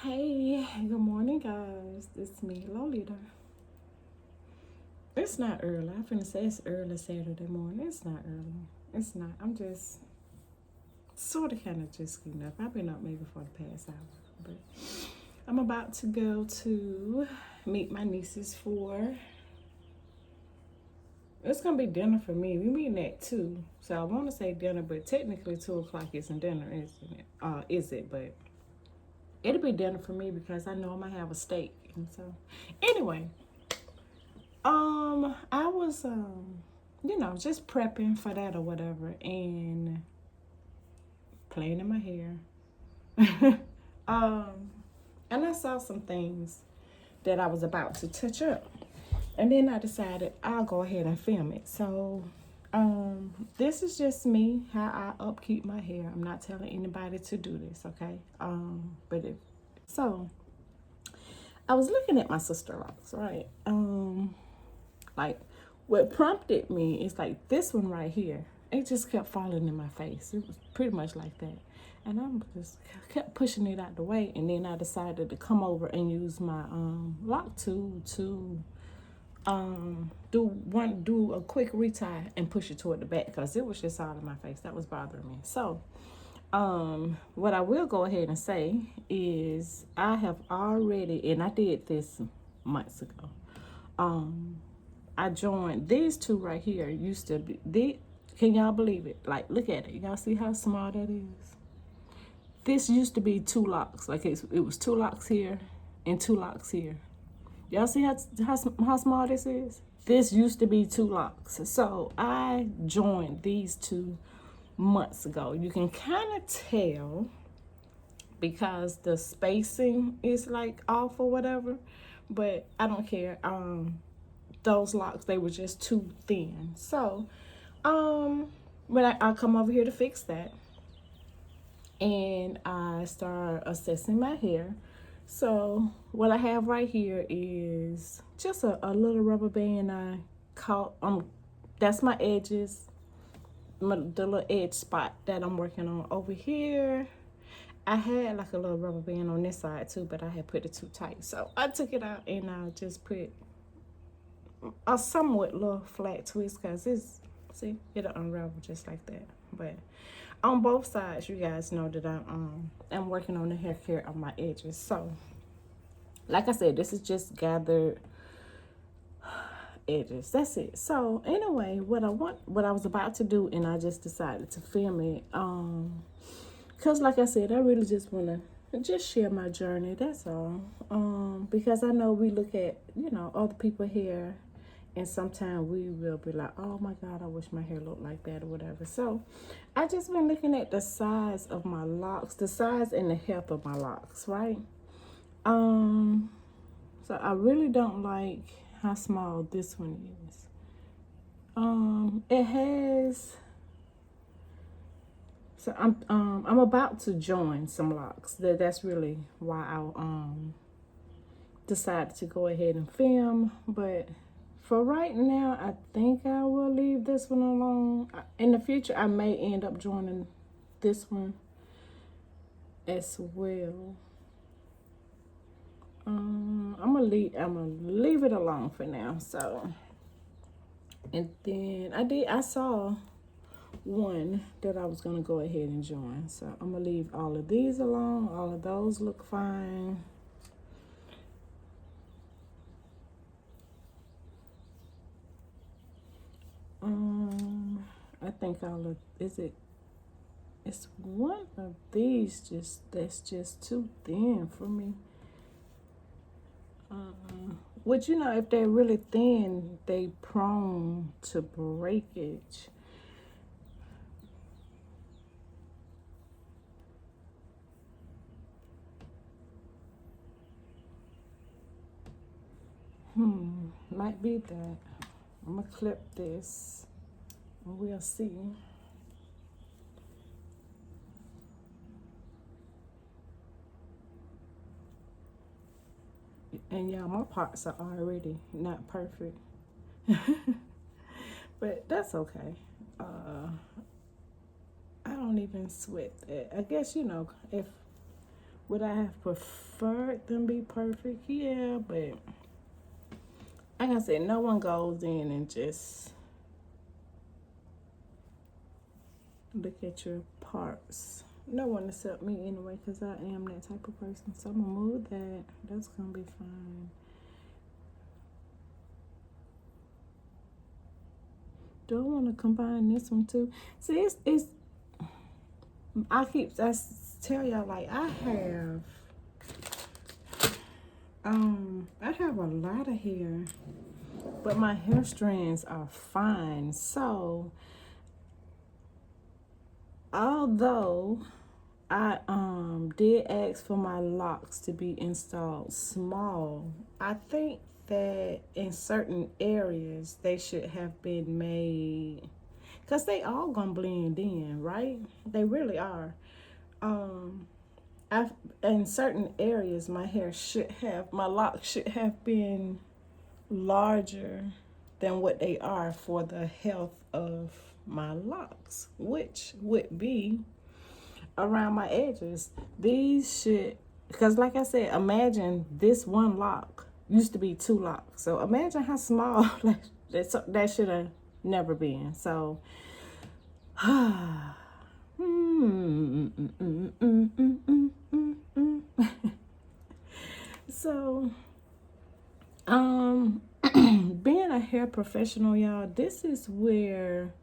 Hey, good morning, guys. It's me, Lolita. It's not early. I'm finna say it's early Saturday morning. It's not early. It's not. I'm just sort of kind of just getting up. I've been up maybe for the past hour, but I'm about to go to meet my nieces for. It's gonna be dinner for me. We meeting at 2, so I want to say dinner, but technically 2 o'clock isn't dinner, isn't it? Is it? But it'll be dinner for me because I know I'm gonna have a steak, and so anyway. I was just prepping for that or whatever and playing in my hair. um, and I saw some things that I was about to touch up. And then I decided I'll go ahead and film it. So this is just me, how I upkeep my hair. I'm not telling anybody to do this, okay? So I was looking at my sister locks, right? Like what prompted me is like this one right here. It just kept falling in my face. It was pretty much like that. And I just kept pushing it out the way. And then I decided to come over and use my lock tool to do a quick retie and push it toward the back because it was just all in my face. That was bothering me. So what I will go ahead and say is I have already, and I did this months ago. I joined these two right here. Used to be, can y'all believe it? Like, look at it. Y'all see how small that is? This used to be 2 locks. Like it was 2 locks here and 2 locks here. Y'all see how small this is? This used to be 2 locks. So I joined these 2 months ago. You can kind of tell because the spacing is like off or whatever, but I don't care. Those locks, they were just too thin. So when I come over here to fix that, and I start assessing my hair. So what I have right here is just a little rubber band I caught. That's my edges, the little edge spot that I'm working on over here. I had like a little rubber band on this side too, but I had put it too tight. So I took it out and I just put a somewhat little flat twist because it'll unravel just like that. But on both sides, you guys know that I'm working on the hair care of my edges. So like I said, this is just gathered edges. That's it. So anyway, what I was about to do, and I just decided to film it because like I said, I really just want to just share my journey. That's all. Because I know we look at other people hair, and sometimes we will be like, oh my God, I wish my hair looked like that or whatever. So I just been looking at the size of my locks, the size and the health of my locks, right? So I really don't like how small this one is. It has. So I'm about to join some locks. That's really why I decided to go ahead and film. But for right now, I think I will leave this one alone. In the future, I may end up joining this one as well. I'm gonna leave it alone for now. So, and then I saw one that I was gonna go ahead and join. So I'm gonna leave all of these alone. All of those look fine. I think it's one of these that's just too thin for me. Which if they're really thin, they prone to breakage. Might be that. I'm gonna clip this. We'll see. And yeah, my parts are already not perfect. But that's okay. I don't even sweat that. I guess, if Would I have preferred them be perfect? Yeah, but like I said, no one goes in and just look at your parts. No one except me anyway, because I am that type of person. So I'm gonna move that. That's gonna be fine. Do I want to combine this one too? See, it's I tell y'all, like, I have a lot of hair, but my hair strands are fine. So although I did ask for my locks to be installed small, I think that in certain areas they should have been made, because they all gonna blend in, right? They really are. um I In certain areas my locks should have been larger than what they are for the health of my locks, which would be around my edges. These should, because like I said, imagine this one lock used to be two locks. So imagine how small that should have never been. So so being a hair professional, y'all, this is where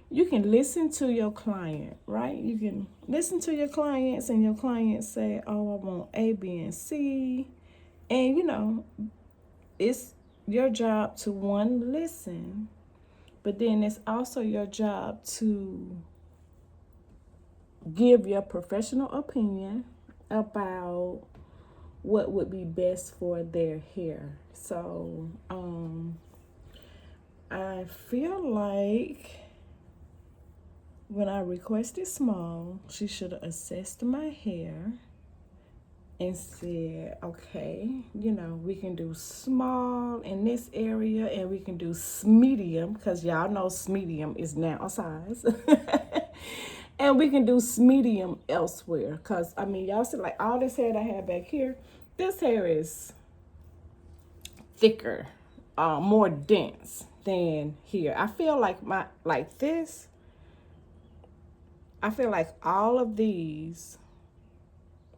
you can listen to your client, right? You can listen to your clients, and your clients say, oh, I want A, B, and C. And, it's your job to, one, listen, but then it's also your job to give your professional opinion about what would be best for their hair. So, I feel like when I requested small, she should have assessed my hair and said, okay, we can do small in this area, and we can do medium, because y'all know medium is now a size. And we can do medium elsewhere, because, y'all see, like, all this hair that I have back here, this hair is thicker, more dense than here. I feel like I feel like all of these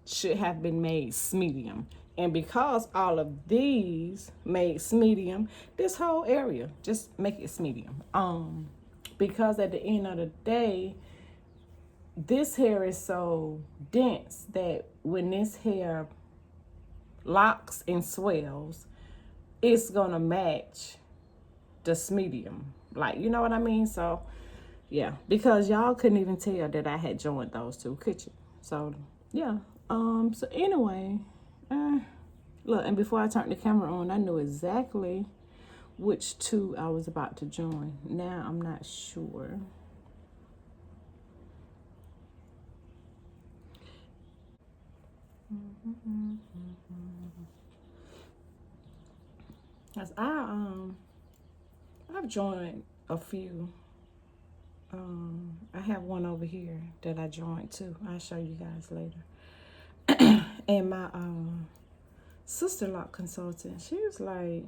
should have been made medium. And because all of these made medium, this whole area, just make it medium. Because at the end of the day, this hair is so dense that when this hair locks and swells, it's gonna match the medium. Like, you know what I mean? So yeah, because y'all couldn't even tell that I had joined those two, could you? So yeah. So anyway, look, and before I turned the camera on, I knew exactly which two I was about to join. Now I'm not sure. Cause I've joined a few. I have one over here that I joined too. I'll show you guys later. And my sister lock consultant, she was like,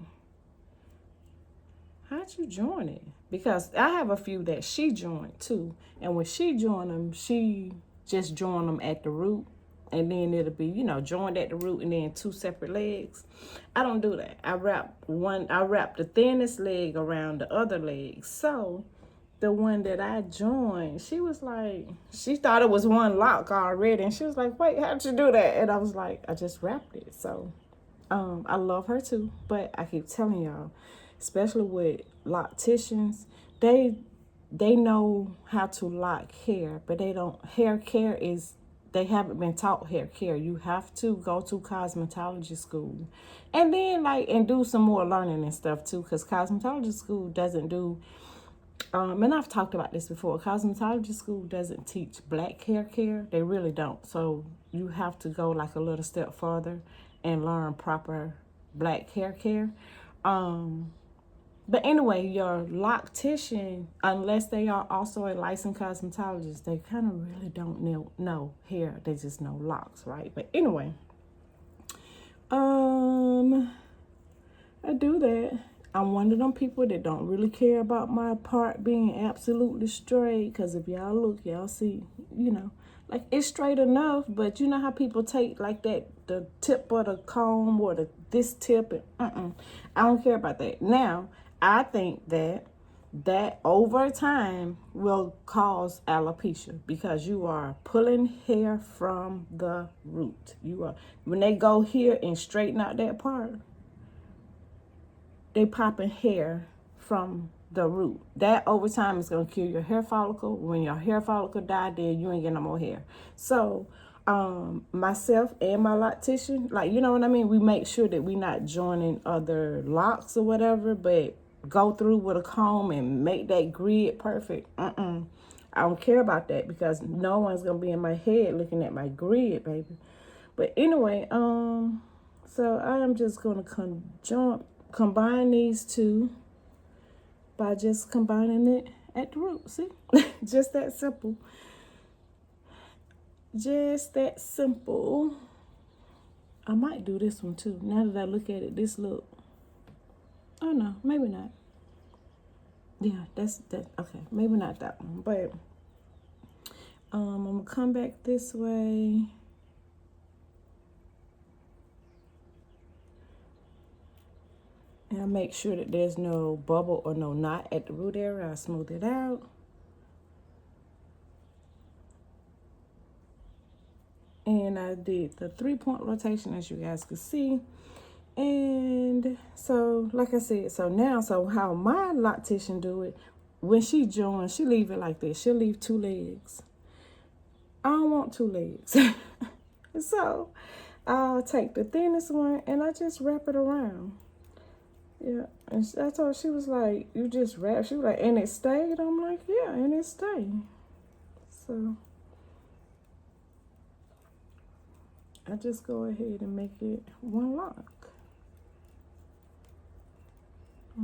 how'd you join it? Because I have a few that she joined too. And when she joined them, she just joined them at the root. And then it'll be, joined at the root and then two separate legs. I don't do that. I wrap the thinnest leg around the other leg. So the one that I joined, she was like, she thought it was one lock already. And she was like, wait, how'd you do that? And I was like, I just wrapped it. So I love her too. But I keep telling y'all, especially with locticians, they know how to lock hair, but they haven't been taught hair care. You have to go to cosmetology school, and then and do some more learning and stuff too, because cosmetology school doesn't do, and I've talked about this before, cosmetology school doesn't teach black hair care. They really don't. So you have to go like a little step further and learn proper black hair care. But anyway, your loctician, unless they are also a licensed cosmetologist, they kind of really don't know hair. They just know locks, right? But anyway, I do that. I'm one of them people that don't really care about my part being absolutely straight. Because if y'all look, y'all see, like it's straight enough. But you know how people take like that, the tip of the comb or this tip. And I don't care about that. Now, I think that over time will cause alopecia because you are pulling hair from the root. You are, when they go here and straighten out that part, they popping hair from the root. That over time is going to kill your hair follicle. When your hair follicle die, then you ain't getting no more hair. So myself and my loctician, like, you know what I mean? We make sure that we not joining other locks or whatever, but go through with a comb and make that grid perfect. I don't care about that because no one's going to be in my head looking at my grid, baby. But anyway, so I am just going to combine these two by just combining it at the root. See? Just that simple. Just that simple. I might do this one too. Now that I look at it, this look. Oh no, maybe not. Yeah, that's that. Okay, maybe not that one. But I'm gonna come back this way. And I make sure that there's no bubble or no knot at the root area. I smooth it out. And I did the 3-point rotation, as you guys can see. And so, like I said, so how my loctician do it, when she joins, she leave it like this. She'll leave 2 legs. I don't want 2 legs. So I'll take the thinnest one and I just wrap it around. Yeah, and I told her, she was like, you just wrap. She was like, and it stayed? I'm like, yeah, and it stayed. So I just go ahead and make it one lock. I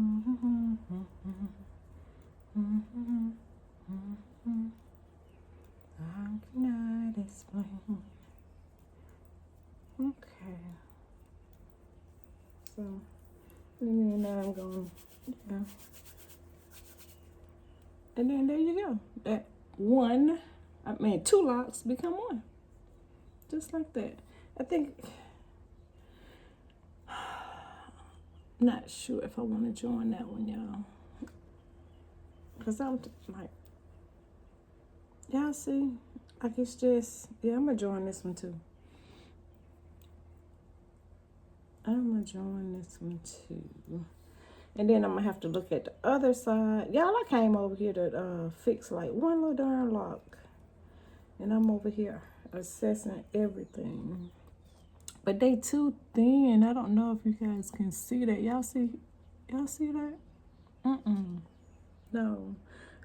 cannot explain. Okay. So, and then I'm going, yeah. And then there you go. That 2 locks become 1. Just like that. I think, not sure if I want to join that one, y'all. Because I'm like, y'all see? Like it's just, yeah, I'm going to join this one too. I'm going to join this one too. And then I'm going to have to look at the other side. Y'all, I came over here to fix like one little darn lock. And I'm over here assessing everything. But they too thin. I don't know if you guys can see that. Y'all see that? No.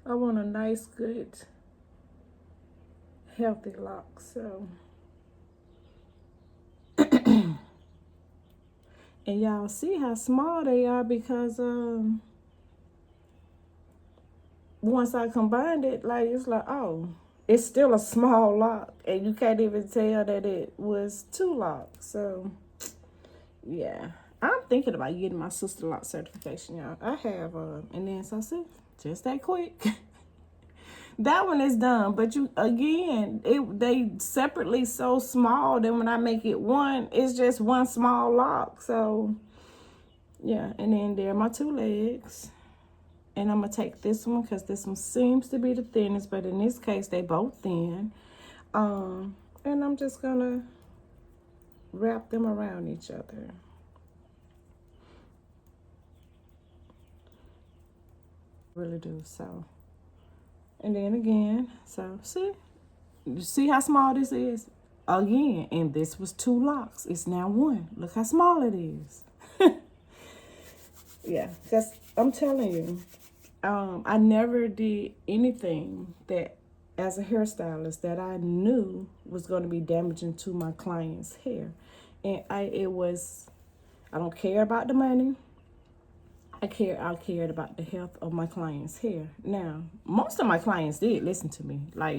I want a nice, good, healthy lock. So and y'all see how small they are because once I combined it, like it's like, oh, it's still a small lock, and you can't even tell that it was 2 locks. So yeah, I'm thinking about getting my sister lock certification, y'all. I have and then so see, just that quick. That one is done, but you again, they separately so small that when I make it one, it's just one small lock. So yeah, and then there are my 2 legs. And I'm going to take this one because this one seems to be the thinnest, but in this case, they both thin. And I'm just going to wrap them around each other. Really do. So, and then again, so see? You see how small this is? Again, and this was 2 locks. It's now 1. Look how small it is. Yeah, because I'm telling you, I never did anything that, as a hairstylist, that I knew was going to be damaging to my client's hair. And I don't care about the money. I cared about the health of my clients' hair. Now, most of my clients did listen to me. Like,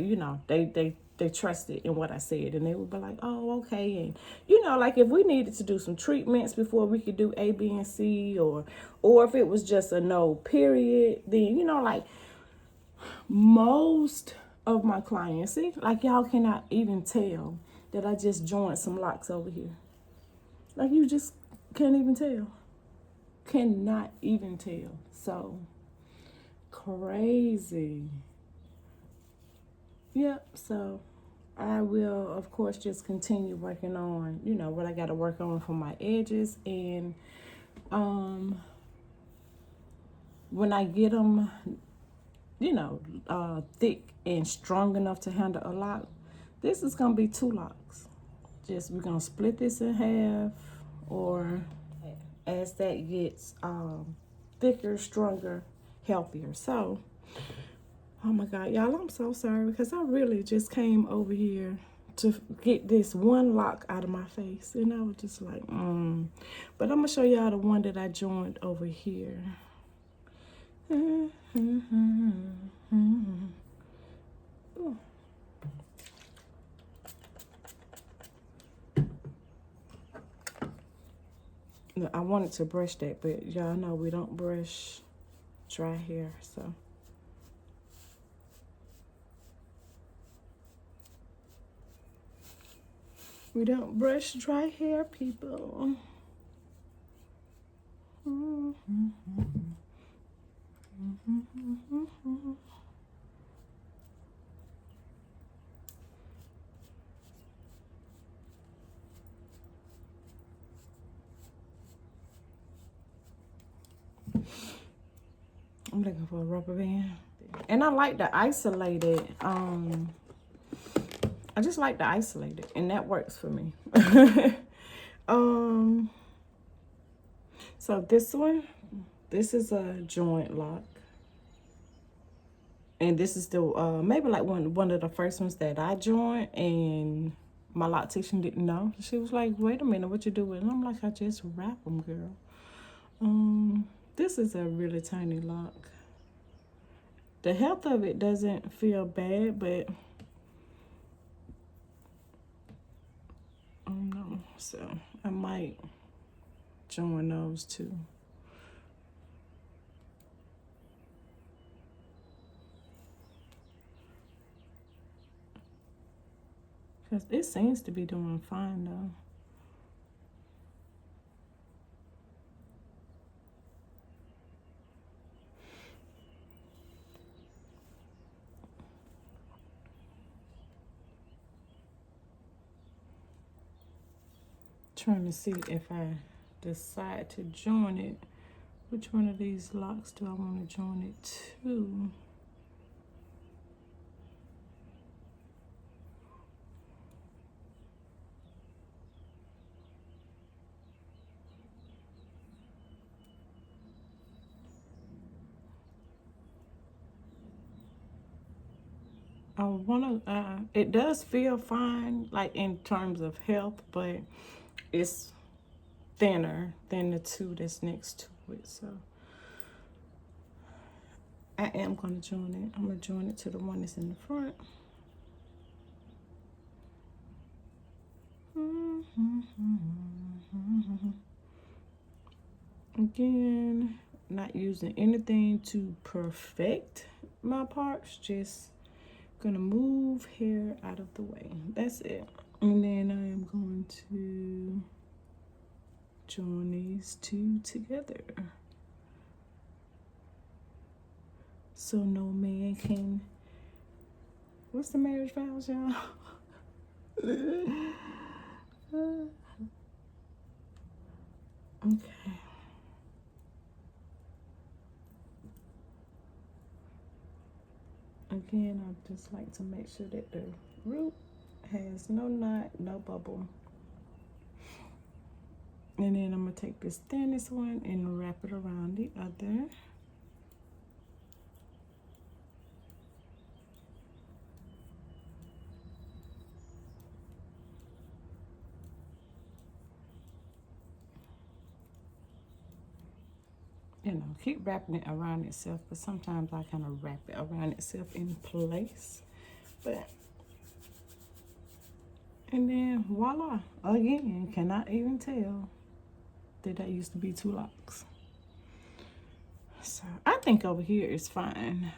they trusted in what I said, and they would be like, "Oh, okay." And like if we needed to do some treatments before we could do A, B, and C, or if it was just a no period, then like most of my clients, see, like y'all cannot even tell that I just joined some locks over here. Like you just can't even tell. Cannot even tell. So crazy. Yep. So I will, of course, just continue working on, what I got to work on for my edges. And when I get them, thick and strong enough to handle a lock, this is going to be 2 locks. Just we're going to split this in half, or as that gets thicker, stronger, healthier. So, oh my God, y'all, I'm so sorry because I really just came over here to get this one lock out of my face. And I was just like, But I'm going to show y'all the one that I joined over here. Oh. I wanted to brush that, but y'all know we don't brush dry hair, so. We don't brush dry hair, people. I'm looking for a rubber band. And I like to isolate it. I just like to isolate it, and that works for me. So this is a joint lock. And this is the maybe like one of the first ones that I joined, and my loctician didn't know. She was like, "Wait a minute, what you doing?" And I'm like, "I just wrap them, girl." This is a really tiny lock. The health of it doesn't feel bad, but I don't know. So I might join those two. Because it seems to be doing fine though. Trying to see if I decide to join it. Which one of these locks do I want to join it to? I want to, it does feel fine, like in terms of health, but it's thinner than the two that's next to it. So I am going to join it. I'm going to join it to the one that's in the front. Again, not using anything to perfect my parts, just gonna move hair out of the way. That's it. And then I am going to join these two together so no man can. What's the marriage vows, y'all? Okay. Again, I just like to make sure that the root has no knot, no bubble. And then I'm going to take this thinnest one and wrap it around the other. keep wrapping it around itself, but sometimes I kind of wrap it around itself in place. But, and then voila, again, cannot even tell that used to be 2 locks. So I think over here is fine.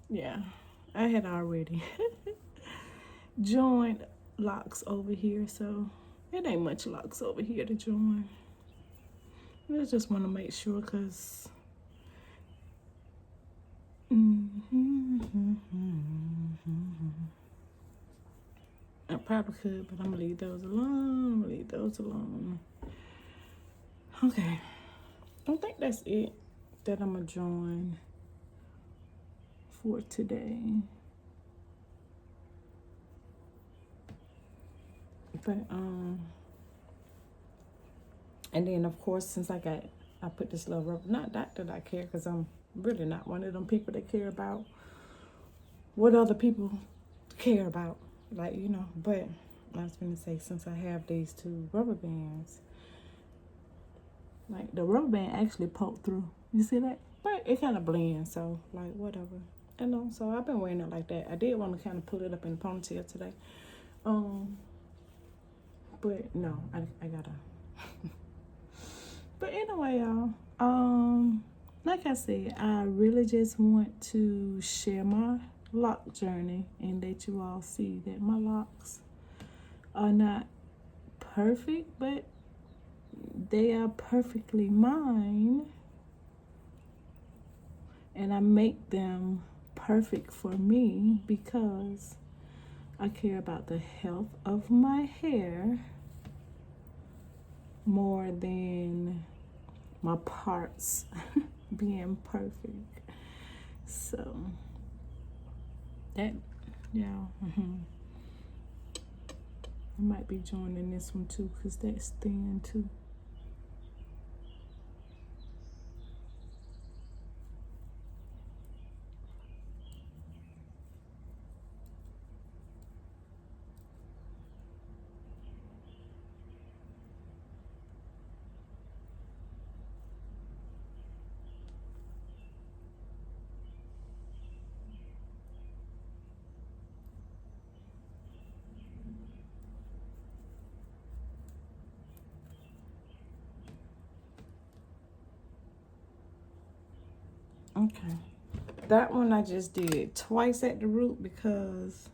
Yeah, I had already joined locks over here, so it ain't much locks over here to join. I just want to make sure, because I probably could, but I'm gonna leave those alone. Okay, I think that's it that I'm gonna join for today. But and then of course, since I put this little rubber, not that I care, because I'm really not one of them people that care about what other people care about, like, but I was gonna say, since I have these 2 rubber bands, like the rubber band actually poked through, you see that, but it kind of blends, so like whatever, so I've been wearing it like that. I did want to kind of pull it up in a ponytail today, but no, I gotta but anyway, y'all, like I said, I really just want to share my lock journey and let you all see that my locks are not perfect, but they are perfectly mine, and I make them perfect for me because I care about the health of my hair more than my parts being perfect. So that, yeah, I might be joining this one too, because that's thin too. Okay, that one I just did twice at the root because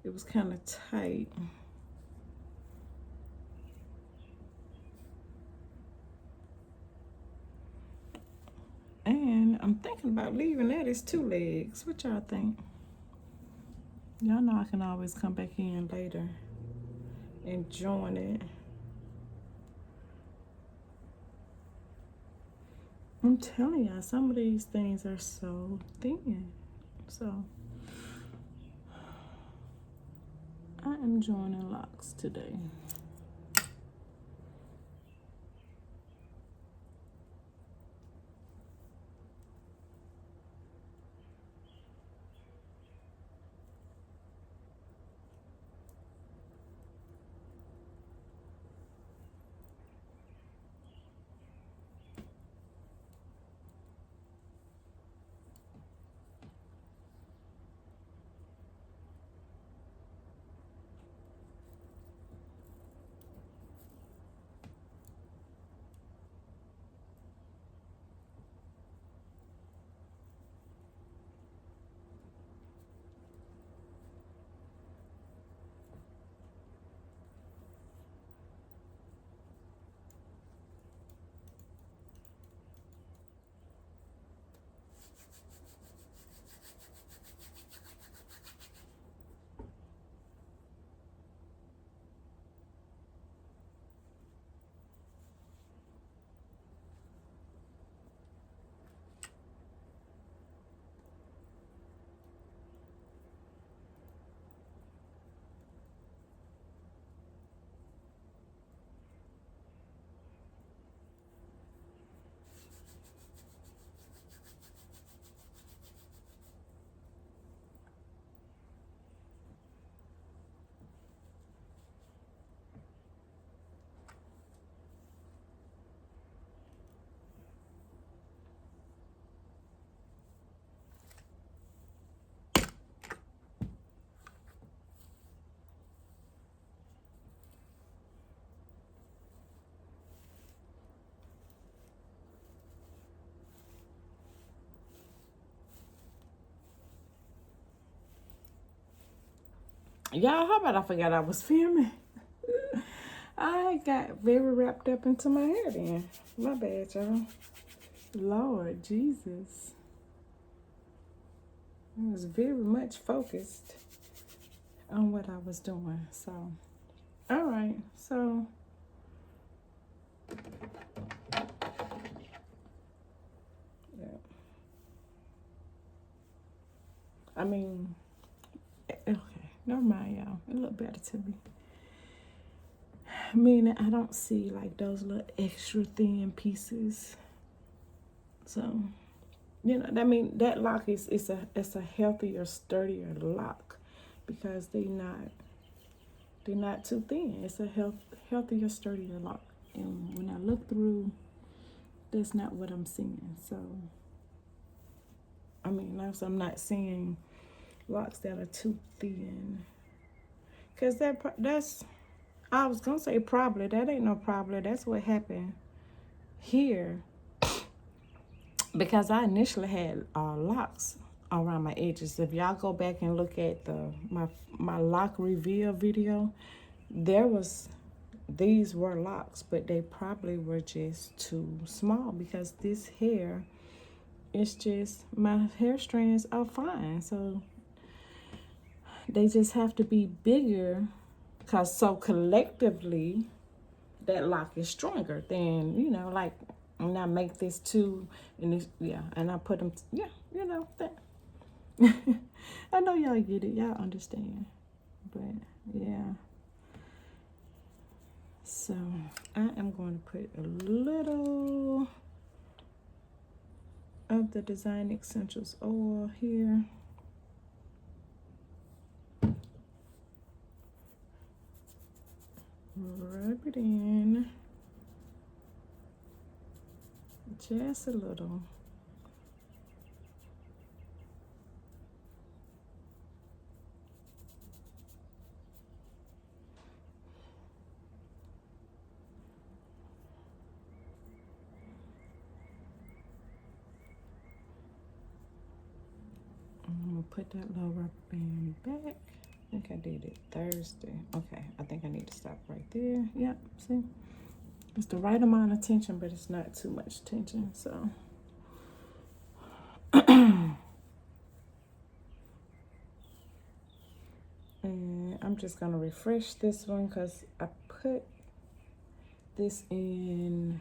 it was kind of tight. And I'm thinking about leaving that as 2 legs. What y'all think? Y'all know I can always come back in later and join it. I'm telling y'all, some of these things are so thin. So I am joining locks today. Y'all, how about I forgot I was filming? I got very wrapped up into my hair then. My bad, y'all. Lord Jesus. I was very much focused on what I was doing. So, all right. So, yeah. I mean, okay. Never mind, y'all. It looked better to me. Meaning I don't see like those little extra thin pieces. So, you know, I mean that lock is it's a healthier, sturdier lock because they're not too thin. It's a healthier, sturdier lock. And when I look through, that's not what I'm seeing. So, I mean, I'm not seeing locks that are too thin. Cause that's I was gonna say probably that ain't no problem. That's what happened here because I initially had locks around my edges. If y'all go back and look at my lock reveal video, these were locks, but they probably were just too small because this hair, it's just my hair strands are fine, so they just have to be bigger because so collectively that lock is stronger than, you know, like when I make this two and this, yeah, and I put them, yeah, you know, that. I know y'all get it, y'all understand, but yeah. So I am going to put a little of the Design Essentials oil here. Rub it in just a little. I'm gonna put that little rubber band back. I think I did it Thursday. Okay, I think I need to stop right there. Yep, see? It's the right amount of tension, but it's not too much tension, so. And I'm just gonna refresh this one because I put this in,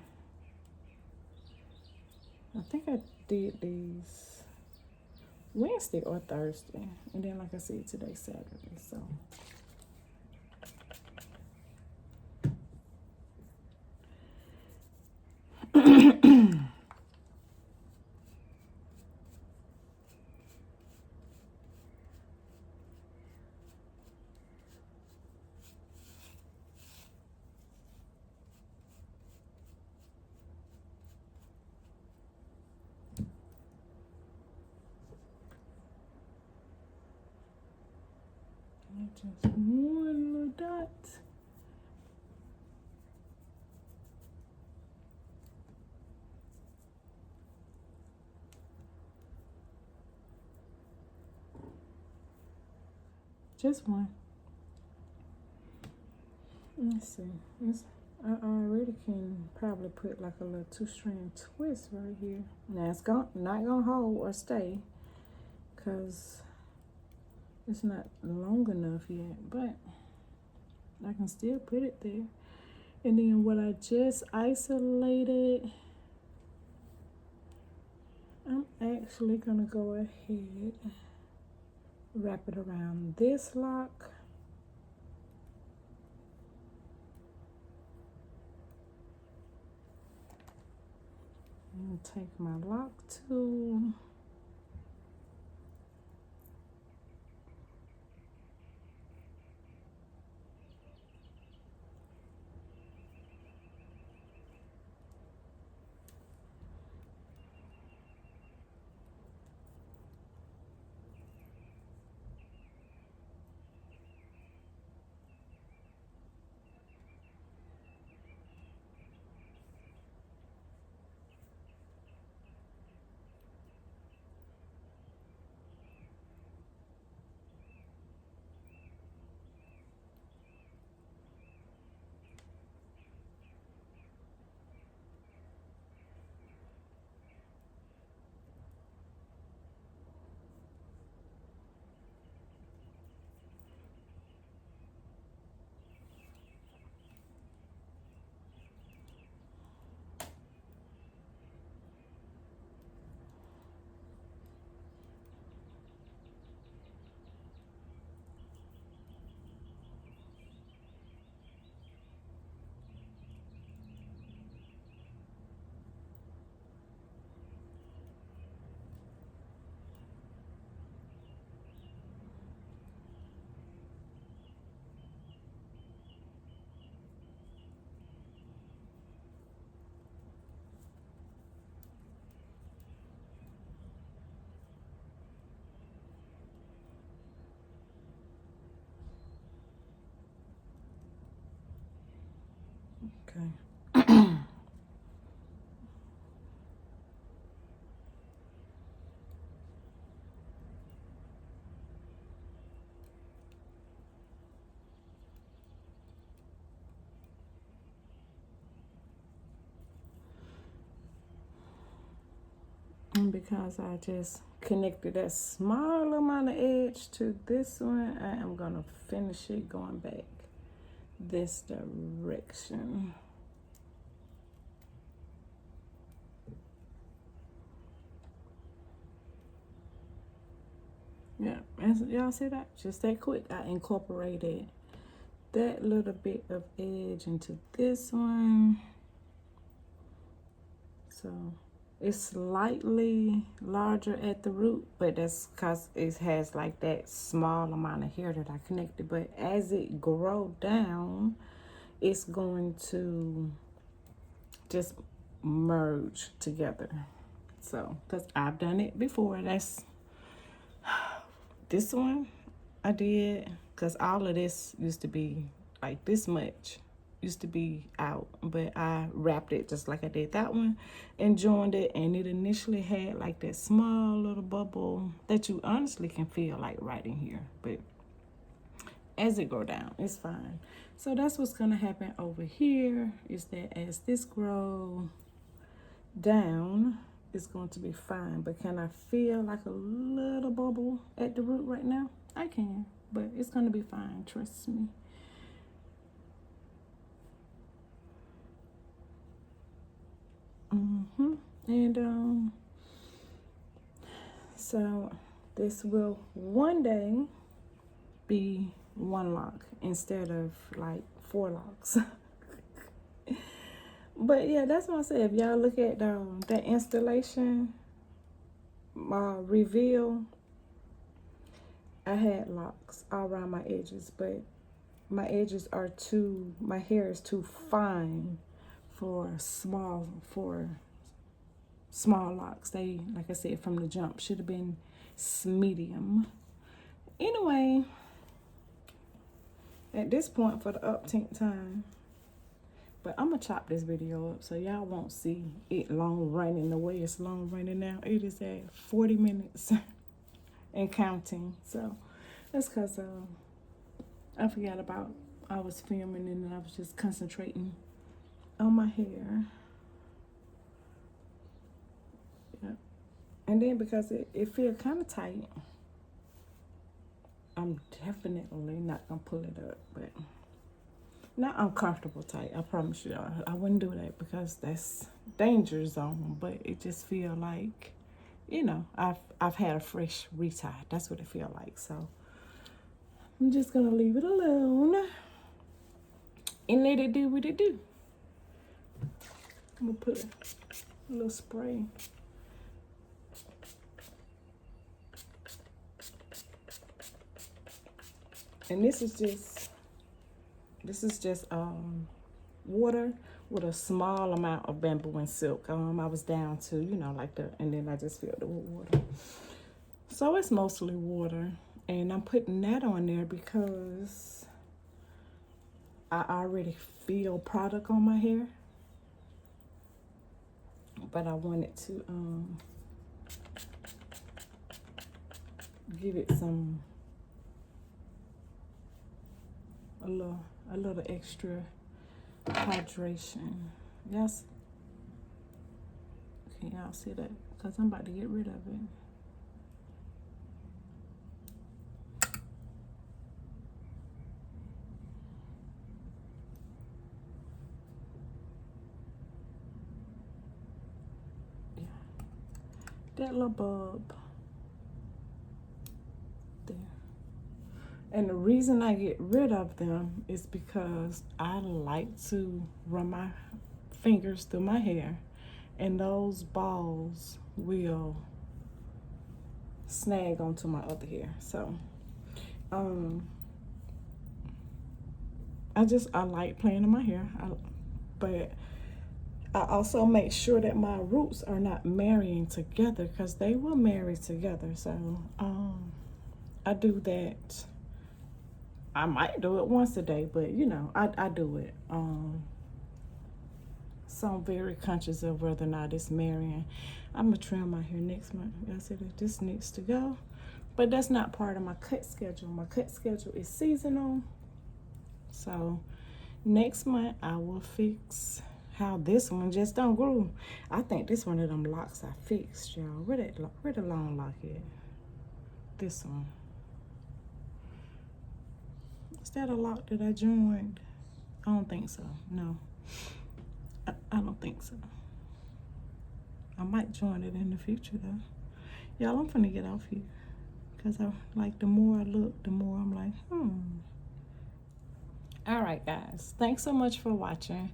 I think I did these Wednesday or Thursday. And then like I said, today's Saturday, so. Just one little dot. Just one. Let's see. I already can probably put like a little 2-strand twist right here. Now it's not gonna hold or stay because it's not long enough yet, but I can still put it there. And then what I just isolated, I'm actually gonna go ahead, wrap it around this lock. And take my lock tool. Okay. And because I just connected that small amount of edge to this one, I am gonna finish it going back this direction. Yeah, and y'all see that? Just that quick. I incorporated that little bit of edge into this one. So it's slightly larger at the root, but that's because it has like that small amount of hair that I connected. But as it grow down, it's going to just merge together. So, because I've done it before. That's this one I did, because all of this used to be like this much used to be out, but I wrapped it just like I did that one and joined it, and it initially had like that small little bubble that you honestly can feel like right in here, but as it go down, it's fine. So that's what's gonna happen over here, is that as this grow down, it's going to be fine. But can I feel like a little bubble at the root right now? I can, but it's gonna be fine, trust me. And so this will one day be one lock instead of like 4 locks. But yeah, that's what I said. If y'all look at that installation reveal, I had locks all around my edges, but my edges are too, my hair is too fine for small locks. They, like I said, from the jump should have been medium. Anyway, at this point, for the upteenth time, but I'm gonna chop this video up so y'all won't see it long running the way it's long running now. It is at 40 minutes and counting. So that's because I forgot about, I was filming and then I was just concentrating on my hair. Yep. And then because it feels kind of tight, I'm definitely not gonna pull it up, but not uncomfortable tight. I promise you, I wouldn't do that because that's danger zone. But it just feel like, you know, I've had a fresh retie. That's what it feel like. So I'm just gonna leave it alone and let it do what it do. I'm gonna put a little spray. And this is just water with a small amount of bamboo and silk. I was down to, you know, like and then I just filled it with water. So it's mostly water, and I'm putting that on there because I already feel product on my hair, but I wanted to give it a little extra hydration. Yes. Can y'all see that? Because I'm about to get rid of it. Yeah. That little bulb there. And the reason I get rid of them is because I like to run my fingers through my hair, and those balls will snag onto my other hair. So I like playing in my hair, but I also make sure that my roots are not marrying together, because they will marry together. So I do that. I might do it once a day, but you know, I do it So I'm very conscious of whether or not it's marrying. I'm gonna trim my hair next month. I said that this needs to go, but that's not part of my cut schedule. My cut schedule is seasonal. So next month I will fix how this one just don't grow. I think this one of them locks I fixed, y'all. Where the long lock at? This one. Is that a lock that I joined? I don't think so. No. I don't think so. I might join it in the future though. Y'all, I'm finna get off here. Cause I like the more I look, the more I'm like, Alright guys, thanks so much for watching.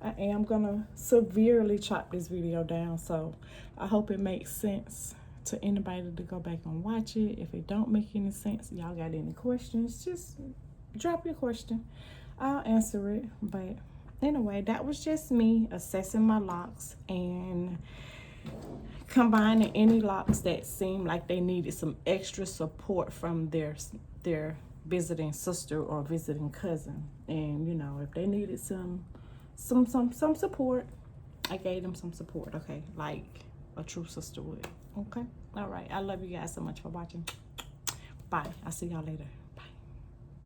I am gonna severely chop this video down, so I hope it makes sense to anybody to go back and watch it. If it don't make any sense, y'all got any questions, just drop your question. I'll answer it. But anyway, that was just me assessing my locks and combining any locks that seemed like they needed some extra support from their visiting sister or visiting cousin. And you know, if they needed some support, I gave them some support, okay, like a true sister would. Okay, all right, I love you guys so much for watching. Bye. I'll see y'all later.